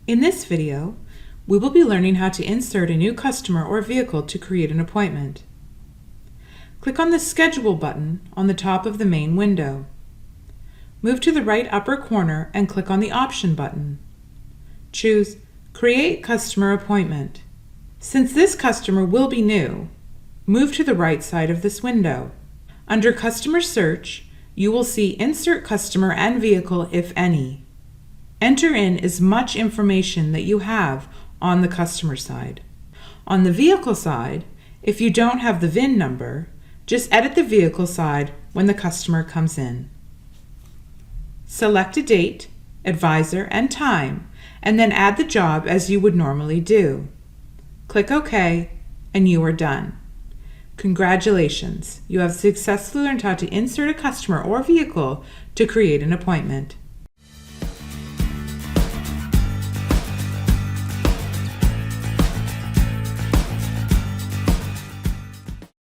In this video, we will be learning how to insert a new customer or vehicle to create an appointment. Click on the Schedule button on the top of the main window. Move to the right upper corner and click on the Option button. Choose Create Customer Appointment. Since this customer will be new, move to the right side of this window. Under Customer Search, you will see Insert Customer and Vehicle, if any. Enter in as much information that you have on the customer side. On the vehicle side, if you don't have the VIN number, just edit the vehicle side when the customer comes in. Select a date, advisor, and time, and then add the job as you would normally do. Click OK, and you are done. Congratulations, you have successfully learned how to insert a customer or vehicle to create an appointment.